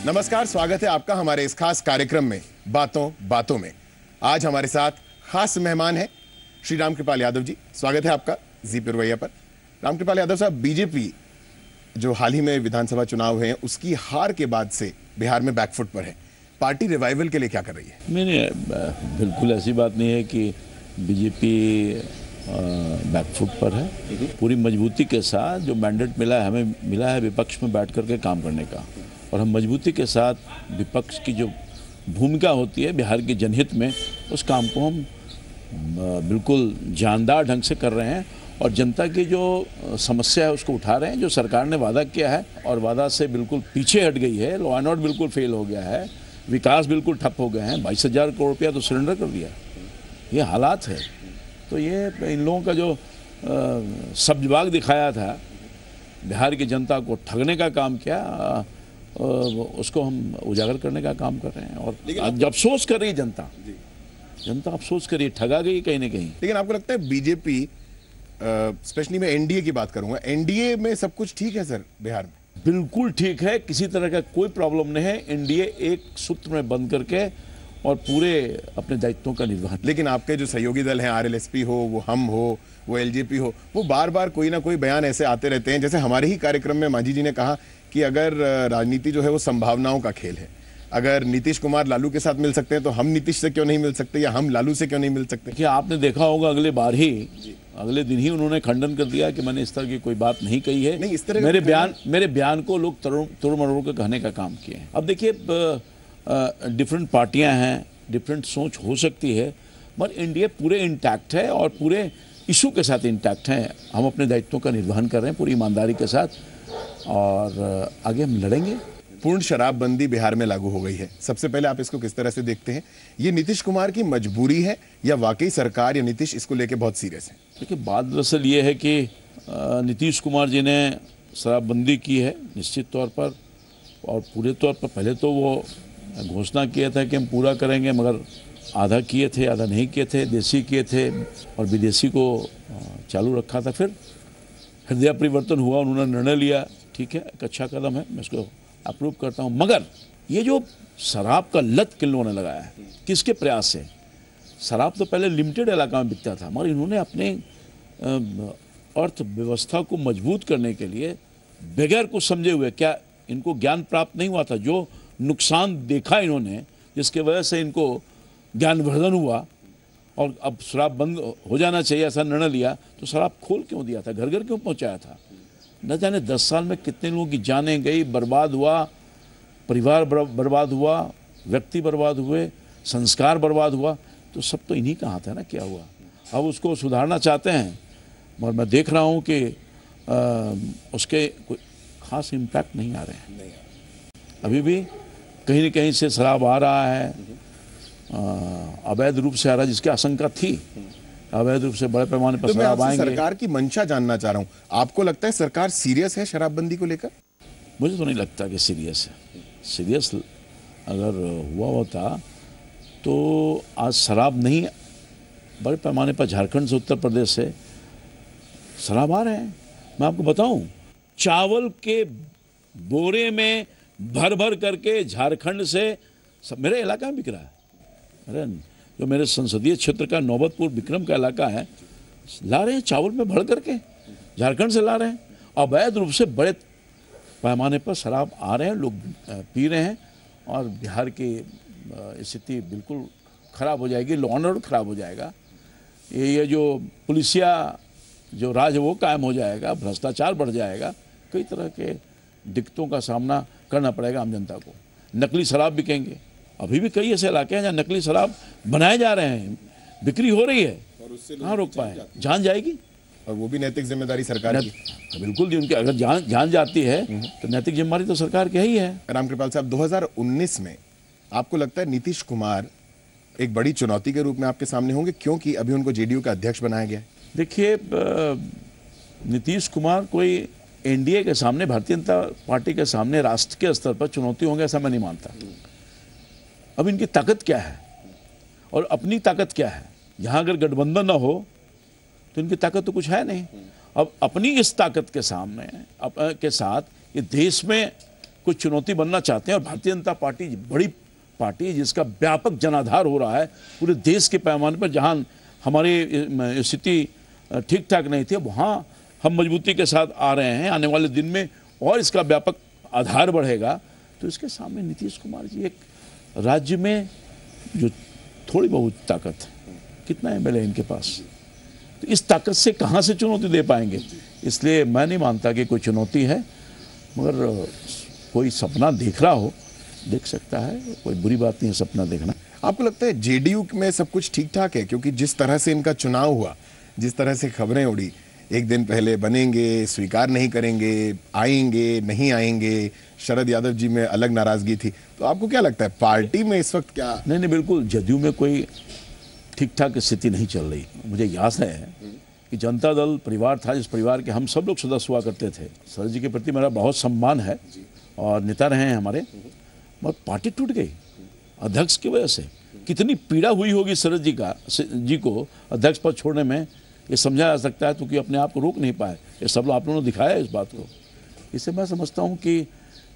नमस्कार, स्वागत है आपका हमारे इस खास कार्यक्रम में बातों बातों में। आज हमारे साथ खास मेहमान हैं श्री रामकृपाल यादव जी। स्वागत है आपका जी पिरवैया पर। रामकृपाल यादव साहब, बीजेपी जो हाल ही में विधानसभा चुनाव हुए हैं उसकी हार के बाद से बिहार में बैकफुट पर है। पार्टी रिवाइवल के लिए क्या कर रही है? नहीं, बिल्कुल ऐसी बात नहीं है कि बीजेपी बैकफुट पर है। पूरी मजबूती के साथ जो मैंडेट मिला है, हमें मिला है विपक्ष में बैठ करके काम करने का, और हम मजबूती के साथ विपक्ष की जो भूमिका होती है बिहार के जनहित में, उस काम को हम बिल्कुल जानदार ढंग से कर रहे हैं और जनता की जो समस्या है उसको उठा रहे हैं। जो सरकार ने वादा किया है और वादा से बिल्कुल पीछे हट गई है, लॉ एंड ऑर्डर बिल्कुल फेल हो गया है, विकास बिल्कुल ठप हो गए हैं, 22,000 करोड़ रुपया तो सरेंडर कर दिया। ये हालात है। तो ये इन लोगों का जो सब्जबाग दिखाया था, बिहार की जनता को ठगने का काम किया, उसको हम उजागर करने का काम कर रहे हैं। और जब अफसोस कर रही है जनता अफसोस कर रही है, ठगा गई कहीं ना कहीं। लेकिन आपको लगता है बीजेपी, स्पेशली मैं एनडीए की बात करूंगा, एनडीए में सब कुछ ठीक है सर बिहार में? बिल्कुल ठीक है, किसी तरह का कोई प्रॉब्लम नहीं है। एनडीए एक सूत्र में बंद करके और पूरे अपने दायित्वों का निर्वहन। लेकिन आपके जो सहयोगी दल हैं, आरएलएसपी हो, वो हम हो, वो एलजेपी हो, वो बार बार कोई ना कोई बयान ऐसे आते रहते हैं। जैसे हमारे ही कार्यक्रम में मांझी जी ने कहा कि अगर राजनीति जो है वो संभावनाओं का खेल है, अगर नीतीश कुमार लालू के साथ मिल सकते हैं तो हम नीतीश से क्यों नहीं मिल सकते, या हम लालू से क्यों नहीं मिल सकते? क्या आपने देखा होगा, अगले दिन ही उन्होंने खंडन कर दिया कि मैंने इस तरह की कोई बात नहीं कही है। नहीं, इस तरह मेरे बयान को लोग तोड़ मरोड़ के कहने का काम किए हैं। अब देखिए, डिफरेंट पार्टियां हैं, डिफरेंट सोच हो सकती है, मगर इंडिया पूरे इंटैक्ट है और पूरे इशू के साथ इंटैक्ट है। हम अपने दायित्वों का निर्वहन कर रहे हैं पूरी ईमानदारी के साथ और आगे हम लड़ेंगे। पूर्ण शराबबंदी बिहार में लागू हो गई है। सबसे पहले आप इसको किस तरह से देखते हैं? ये नीतीश कुमार की मजबूरी है या वाकई सरकार या नीतीश इसको लेके बहुत सीरियस है? देखिए, बात दरअसल ये है कि नीतीश कुमार जी ने शराबबंदी की है निश्चित तौर पर, और पूरे तौर पर पहले तो वो घोषणा किया था कि हम पूरा करेंगे, मगर आधा किए थे, आधा नहीं किए थे, देसी किए थे और विदेशी को चालू रखा था। फिर हृदय परिवर्तन हुआ, उन्होंने निर्णय लिया, ठीक है, एक अच्छा कदम है, मैं इसको अप्रूव करता हूँ। मगर ये जो शराब का लत किन लोगों ने लगाया है, किसके प्रयास से? शराब तो पहले लिमिटेड इलाका में बिकता था, मगर इन्होंने अपने अर्थव्यवस्था को मजबूत करने के लिए बगैर कुछ समझे हुए, क्या इनको ज्ञान प्राप्त नहीं हुआ था? जो नुकसान देखा इन्होंने, जिसके वजह से इनको ज्ञानवर्धन हुआ और अब शराब बंद हो जाना चाहिए ऐसा निर्णय लिया, तो शराब खोल क्यों दिया था, घर घर क्यों पहुंचाया था? न जाने 10 साल में कितने लोगों की जानें गई, बर्बाद हुआ, परिवार बर्बाद हुआ, व्यक्ति बर्बाद हुए, संस्कार बर्बाद हुआ। तो सब तो इन्हीं का हाथ है ना, क्या हुआ? अब उसको सुधारना चाहते हैं, मगर मैं देख रहा हूँ कि उसके कोई खास इम्पैक्ट नहीं आ रहे हैं। अभी भी कहीं न कहीं से शराब आ रहा है, अवैध रूप से आ रहा है, जिसकी आशंका थी अवैध रूप से बड़े पैमाने पर शराब आएंगे। सरकार की मंशा जानना चाह रहा हूँ, आपको लगता है सरकार सीरियस है शराबबंदी को लेकर? मुझे तो नहीं लगता कि सीरियस है। सीरियस अगर हुआ होता तो आज शराब नहीं, बड़े पैमाने पर झारखंड से, उत्तर प्रदेश से शराब आ रहे हैं। मैं आपको बताऊं, चावल के बोरे में भर भर करके झारखंड से मेरे इलाका में बिक रहा है। अरे जो मेरे संसदीय क्षेत्र का नौबतपुर विक्रम का इलाका है, ला रहे हैं चावल में भर करके, झारखंड से ला रहे हैं। अवैध रूप से बड़े पैमाने पर शराब आ रहे हैं, लोग पी रहे हैं और बिहार की स्थिति बिल्कुल ख़राब हो जाएगी, लॉ एंड ऑर्डर ख़राब हो जाएगा। ये जो पुलिसिया जो राज है वो कायम हो जाएगा, भ्रष्टाचार बढ़ जाएगा, कई तरह के दिक्कतों का सामना करना पड़ेगा आम जनता को। नकली शराब बिकेंगे, अभी भी कई ऐसे इलाके हैं जहाँ नकली शराब बनाए जा रहे हैं, बिक्री हो रही है, कहाँ रोक पाए? जान जाएगी, और वो भी नैतिक जिम्मेदारी सरकार की। बिल्कुल, उनकी अगर जान जाती है तो नैतिक जिम्मेदारी तो सरकार की ही है। रामकृपाल साहब, 2019 में आपको लगता है नीतीश कुमार एक बड़ी चुनौती के रूप में आपके सामने होंगे, क्योंकि अभी उनको जेडीयू का अध्यक्ष बनाया गया है? देखिए, नीतीश कुमार कोई एनडीए के सामने, भारतीय जनता पार्टी के सामने राष्ट्र के स्तर पर चुनौती होंगे ऐसा मैं नहीं मानता। अब इनकी ताकत क्या है और अपनी ताकत क्या है? यहाँ अगर गठबंधन ना हो तो इनकी ताकत तो कुछ है नहीं। अब अपनी इस ताकत के सामने के साथ ये देश में कुछ चुनौती बनना चाहते हैं। और भारतीय जनता पार्टी बड़ी पार्टी है जिसका व्यापक जनाधार हो रहा है पूरे देश के पैमाने पर। जहां हमारी स्थिति ठीक ठाक नहीं थी, वहां हम मजबूती के साथ आ रहे हैं। आने वाले दिन में और इसका व्यापक आधार बढ़ेगा। तो इसके सामने नीतीश कुमार जी एक राज्य में जो थोड़ी बहुत ताकत है, कितना एमएलए इनके पास, तो इस ताकत से कहाँ से चुनौती दे पाएंगे। इसलिए मैं नहीं मानता कि कोई चुनौती है, मगर कोई सपना देख रहा हो देख सकता है, कोई बुरी बात नहीं है सपना देखना। आपको लगता है जेडीयू में सब कुछ ठीक ठाक है? क्योंकि जिस तरह से इनका चुनाव हुआ, जिस तरह से खबरें उड़ी, एक दिन पहले बनेंगे, स्वीकार नहीं करेंगे, आएंगे नहीं आएंगे, शरद यादव जी में अलग नाराजगी थी, तो आपको क्या लगता है पार्टी में इस वक्त क्या? नहीं, बिल्कुल जदयू में कोई ठीक ठाक स्थिति नहीं चल रही। मुझे याद है कि जनता दल परिवार था, जिस परिवार के हम सब लोग सदस्य हुआ करते थे। शरद जी के प्रति मेरा बहुत सम्मान है और नेता रहे हैं हमारे, मगर पार्टी टूट गई अध्यक्ष की वजह से। कितनी पीड़ा हुई होगी शरद जी को अध्यक्ष पद छोड़ने में, ये समझा जा सकता है, क्योंकि अपने आप को रोक नहीं पाए। ये सब आप लोगों ने दिखाया है इस बात को। इससे मैं समझता हूँ कि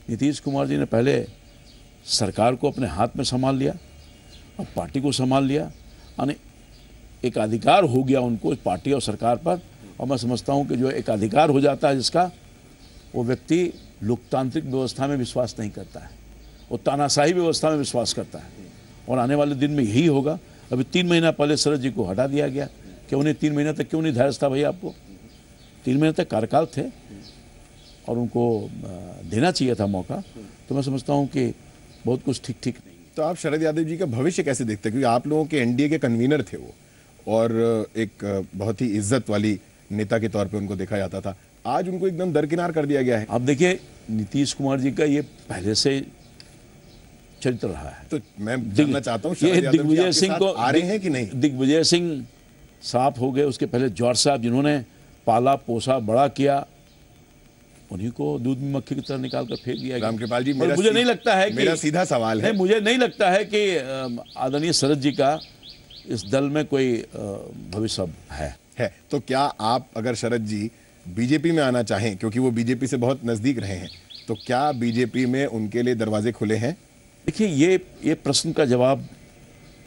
नीतीश कुमार जी ने पहले सरकार को अपने हाथ में संभाल लिया, अब पार्टी को संभाल लिया, यानी एक अधिकार हो गया उनको पार्टी और सरकार पर। और मैं समझता हूँ कि जो एक अधिकार हो जाता है जिसका, वो व्यक्ति लोकतांत्रिक व्यवस्था में विश्वास नहीं करता है, वो तानाशाही व्यवस्था में विश्वास करता है। और आने वाले दिन में यही होगा। अभी 3 महीना पहले शरद जी को हटा दिया गया कि उन्हें 3 महीने तक क्यों नहीं धैर्य था भैया? आपको 3 महीने तक कार्यकाल थे और उनको देना चाहिए था मौका। तो मैं समझता हूँ कि बहुत कुछ ठीक नहीं। तो आप शरद यादव जी का भविष्य कैसे देखते हैं? क्योंकि आप लोगों के एनडीए के कन्वीनर थे वो, और एक बहुत ही इज्जत वाली नेता के तौर पे उनको देखा जाता था। आज उनको एकदम दरकिनार कर दिया गया है। आप देखिए, नीतीश कुमार जी का ये पहले से चरित्र रहा है। तो मैं जानना चाहता हूँ दिग्विजय सिंह को आ रहे हैं कि नहीं? दिग्विजय सिंह साफ हो गए, उसके पहले जॉर्ज साहब जिन्होंने पाला पोसा बड़ा किया, उन्हीं को दूध में मक्खी की तरह निकाल कर फेंक दिया गया। रामकृपाल जी, मुझे नहीं लगता है कि, मेरा सीधा सवाल है, मुझे नहीं लगता है कि आदरणीय शरद जी का इस दल में कोई भविष्य है। तो क्या आप, अगर शरद जी बीजेपी में आना चाहें, क्योंकि वो बीजेपी से बहुत नजदीक रहे हैं, तो क्या बीजेपी में उनके लिए दरवाजे खुले हैं? देखिए, ये प्रश्न का जवाब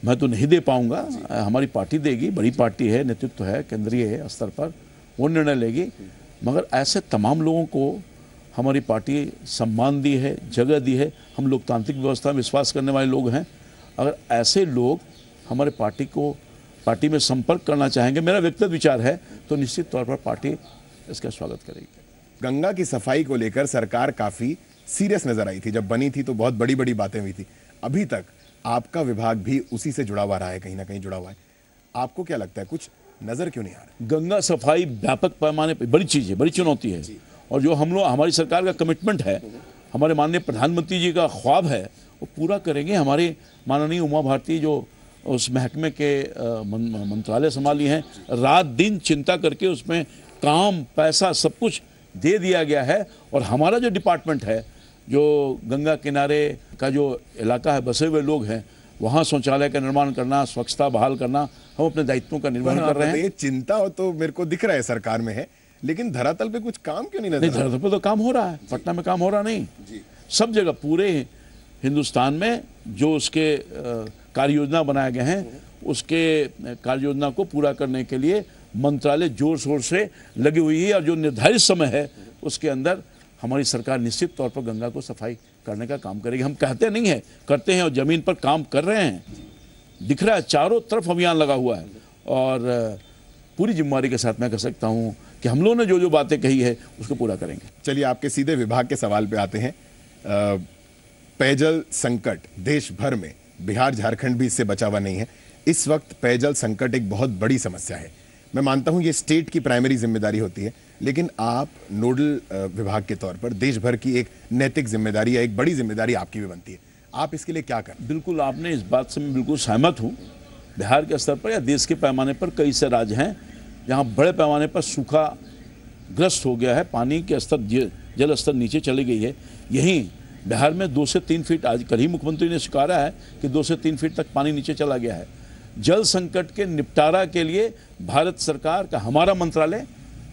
मैं तो नहीं दे पाऊंगा, हमारी पार्टी देगी। बड़ी पार्टी है, नेतृत्व है, केंद्रीय स्तर पर वो निर्णय लेगी। मगर ऐसे तमाम लोगों को हमारी पार्टी सम्मान दी है, जगह दी है। हम लोकतांत्रिक व्यवस्था में विश्वास करने वाले लोग हैं। अगर ऐसे लोग हमारे पार्टी में संपर्क करना चाहेंगे, मेरा व्यक्तिगत विचार है, तो निश्चित तौर पर पार्टी इसका स्वागत करेगी। गंगा की सफाई को लेकर सरकार काफी सीरियस नजर आई थी। जब बनी थी तो बहुत बड़ी बड़ी बातें हुई थी। अभी तक आपका विभाग भी उसी से जुड़ा हुआ रहा है, कहीं ना कहीं जुड़ा हुआ है। आपको क्या लगता है, कुछ नजर क्यों नहीं आ रहा? गंगा सफाई व्यापक पैमाने पर बड़ी चीज है, बड़ी चुनौती है। और जो हमारी सरकार का कमिटमेंट है, हमारे माननीय प्रधानमंत्री जी का ख्वाब है, वो पूरा करेंगे। हमारी माननीय उमा भारती जो उस महकमे के मंत्रालय संभाली हैं, रात दिन चिंता करके उसमें काम पैसा सब कुछ दे दिया गया है। और हमारा जो डिपार्टमेंट है, जो गंगा किनारे का जो इलाका है, बसे हुए लोग हैं, वहाँ शौचालय का निर्माण करना, स्वच्छता बहाल करना, हम अपने दायित्वों का निर्वहन कर रहे हैं। ये चिंता हो तो मेरे को दिख रहा है सरकार में है, लेकिन धरातल पे कुछ काम क्यों नहीं नजर? धरातल पे तो काम हो रहा है, पटना में काम हो रहा नहीं, सब जगह पूरे हिंदुस्तान में जो उसके कार्य योजना बनाए गए हैं, उसके कार्य योजना को पूरा करने के लिए मंत्रालय जोर शोर से लगी हुई है। और जो निर्धारित समय है उसके अंदर हमारी सरकार निश्चित तौर पर गंगा को सफाई करने का काम करेगी। हम कहते नहीं है, करते हैं, और जमीन पर काम कर रहे हैं, दिख रहा है, चारों तरफ अभियान लगा हुआ है। और पूरी जिम्मेदारी के साथ मैं कह सकता हूँ कि हम लोगों ने जो जो बातें कही है उसको पूरा करेंगे। चलिए, आपके सीधे विभाग के सवाल पे आते हैं। पेयजल संकट देश भर में, बिहार झारखंड भी इससे बचा हुआ नहीं है। इस वक्त पेयजल संकट एक बहुत बड़ी समस्या है। मैं मानता हूं ये स्टेट की प्राइमरी जिम्मेदारी होती है, लेकिन आप नोडल विभाग के तौर पर देश भर की एक नैतिक जिम्मेदारी या एक बड़ी जिम्मेदारी आपकी भी बनती है। आप इसके लिए क्या करें? बिल्कुल, आपने इस बात से मैं बिल्कुल सहमत हूँ। बिहार के स्तर पर या देश के पैमाने पर कई से राज्य हैं जहाँ बड़े पैमाने पर सूखा ग्रस्त हो गया है, पानी के स्तर, जल स्तर नीचे चली गई है। यहीं बिहार में 2 से 3 फीट, आज कल ही मुख्यमंत्री ने स्वीकारा है कि 2 से 3 फीट तक पानी नीचे चला गया है। जल संकट के निपटारा के लिए भारत सरकार का, हमारा मंत्रालय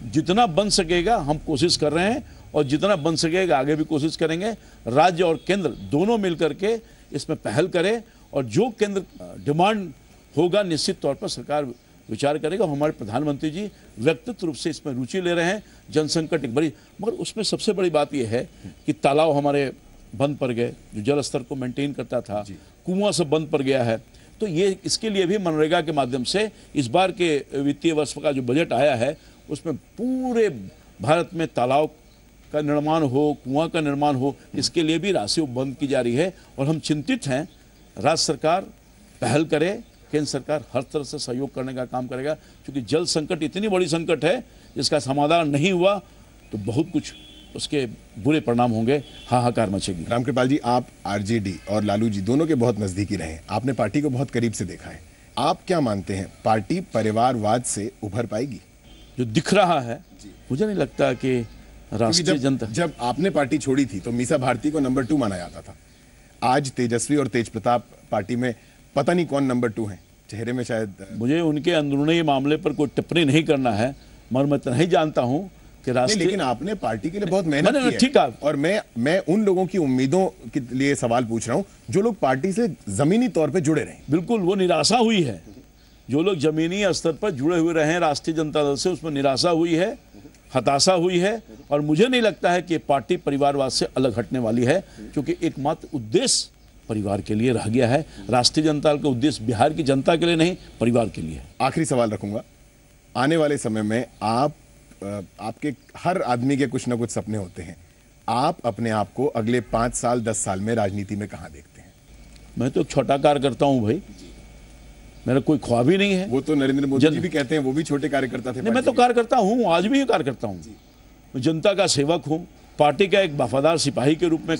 जितना बन सकेगा हम कोशिश कर रहे हैं। और जितना बन सकेगा आगे भी कोशिश करेंगे। राज्य और केंद्र दोनों मिलकर के इसमें पहल करें और जो केंद्र डिमांड होगा निश्चित तौर पर सरकार विचार करेगा। हमारे प्रधानमंत्री जी व्यक्तिगत रूप से इसमें रुचि ले रहे हैं। जनसंकट एक बड़ी, मगर उसमें सबसे बड़ी बात यह है कि तालाब हमारे बंद पड़ गए, जो जल स्तर को मेंटेन करता था, कुआं सब बंद पड़ गया है। तो ये इसके लिए भी मनरेगा के माध्यम से इस बार के वित्तीय वर्ष का जो बजट आया है उसमें पूरे भारत में तालाब का निर्माण हो, कुआं का निर्माण हो, इसके लिए भी राशि बंद की जा रही है। और हम चिंतित हैं, राज्य सरकार पहल करे, केंद्र सरकार हर तरह से सहयोग करने का काम करेगा, क्योंकि जल संकट इतनी बड़ी संकट है जिसका समाधान नहीं हुआ तो बहुत कुछ उसके बुरे परिणाम होंगे, हाहाकार मचेगी। रामकृपाल जी, आप आरजेडी और लालू जी दोनों के बहुत नजदीकी रहे, आपने पार्टी को बहुत करीब से देखा है। आप क्या मानते हैं, पार्टी परिवारवाद से उभर पाएगी? जो दिख रहा है मुझे नहीं लगता कि राष्ट्रीय जनता, जब आपने पार्टी छोड़ी थी तो मीसा भारती को नंबर 2 माना जाता था। आज तेजस्वी और तेज प्रताप पार्टी में पता नहीं कौन नंबर 2 है, चेहरे में शायद। मुझे उनके अंदरूनी मामले पर कोई टिप्पणी नहीं करना है, मगर मैं नहीं जानता हूं कि राष्ट्रीय, लेकिन आपने पार्टी के लिए बहुत मेहनत की है। ठीक है, और मैं उन लोगों की उम्मीदों के लिए सवाल पूछ रहा हूं जो लोग पार्टी से जमीनी तौर पे जुड़े रहे। बिल्कुल, वो निराशा हुई है। जो लोग जमीनी स्तर पर जुड़े हुए रहे राष्ट्रीय जनता दल से, उसमें निराशा हुई है, हताशा हुई है। और मुझे नहीं लगता है कि पार्टी परिवारवाद से अलग हटने वाली है, क्योंकि एकमात्र उद्देश्य परिवार के लिए रह गया है। राष्ट्रीय जनता दल का उद्देश्य बिहार की जनता के लिए नहीं, परिवार के लिए है। आखिरी सवाल रखूंगा, आने वाले समय में आपके हर आदमी के कुछ ना कुछ सपने होते हैं, आप अपने आप को अगले 5 साल 10 साल में राजनीति में कहां देखते हैं? मैं तो एक छोटा कार्यकर्ता हूं भाई, मेरा कोई ख्वाब ही नहीं है। वो तो नरेंद्र मोदी जी भी कहते हैं, वो भी छोटे कार्यकर्ता थे। नहीं, मैं तो कार्यकर्ता हूं, आज भी कार्यकर्ता हूं। मैं जनता का सेवक हूं, पार्टी का एक वफादार सिपाही के रूप में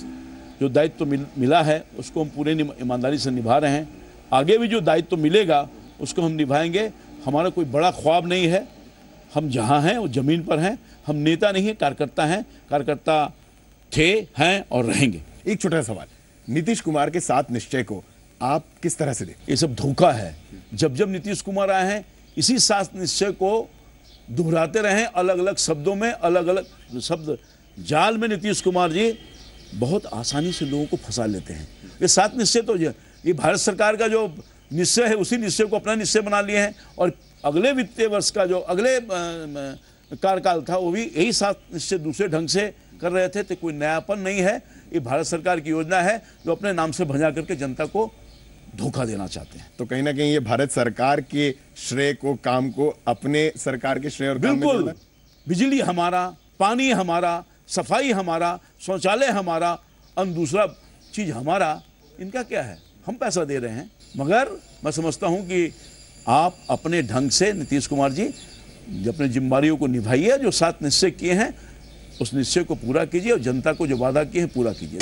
जो दायित्व मिला है उसको हम पूरे ईमानदारी से निभा रहे हैं। आगे भी जो दायित्व मिलेगा उसको हम निभाएंगे। हमारा कोई बड़ा ख्वाब नहीं है, हम जहां हैं वो जमीन पर हैं। हम नेता नहीं है, कार्यकर्ता हैं, कार्यकर्ता थे, हैं और रहेंगे। एक छोटा सवाल, नीतीश कुमार के 7 निश्चय को आप किस तरह से देखते हैं? ये सब धोखा है। जब जब नीतीश कुमार आए हैं इसी 7 निश्चय को दोहराते रहे, अलग अलग शब्दों में, अलग अलग शब्द जाल में नीतीश कुमार जी बहुत आसानी से लोगों को फंसा लेते हैं। ये 7 निश्चय तो ये भारत सरकार का जो निश्चय है उसी निश्चय को अपना निश्चय बना लिए हैं। और अगले वित्तीय वर्ष का जो अगले कार्यकाल था वो भी यही 7 निश्चय दूसरे ढंग से कर रहे थे। तो कोई नयापन नहीं है, ये भारत सरकार की योजना है जो अपने नाम से भंजा करके जनता को धोखा देना चाहते हैं। तो कहीं ना कहीं ये भारत सरकार के श्रेय को, काम को अपने सरकार के श्रेय और काम में बिल्कुल, बिजली हमारा, पानी हमारा, सफाई हमारा, शौचालय हमारा, और दूसरा चीज हमारा, इनका क्या है? हम पैसा दे रहे हैं। मगर मैं समझता हूं कि आप अपने ढंग से नीतीश कुमार जी अपनी जिम्मेदारियों को निभाइए। जो 7 निश्चय किए हैं उस निश्चय को पूरा कीजिए और जनता को जो वादा किए हैं पूरा कीजिए।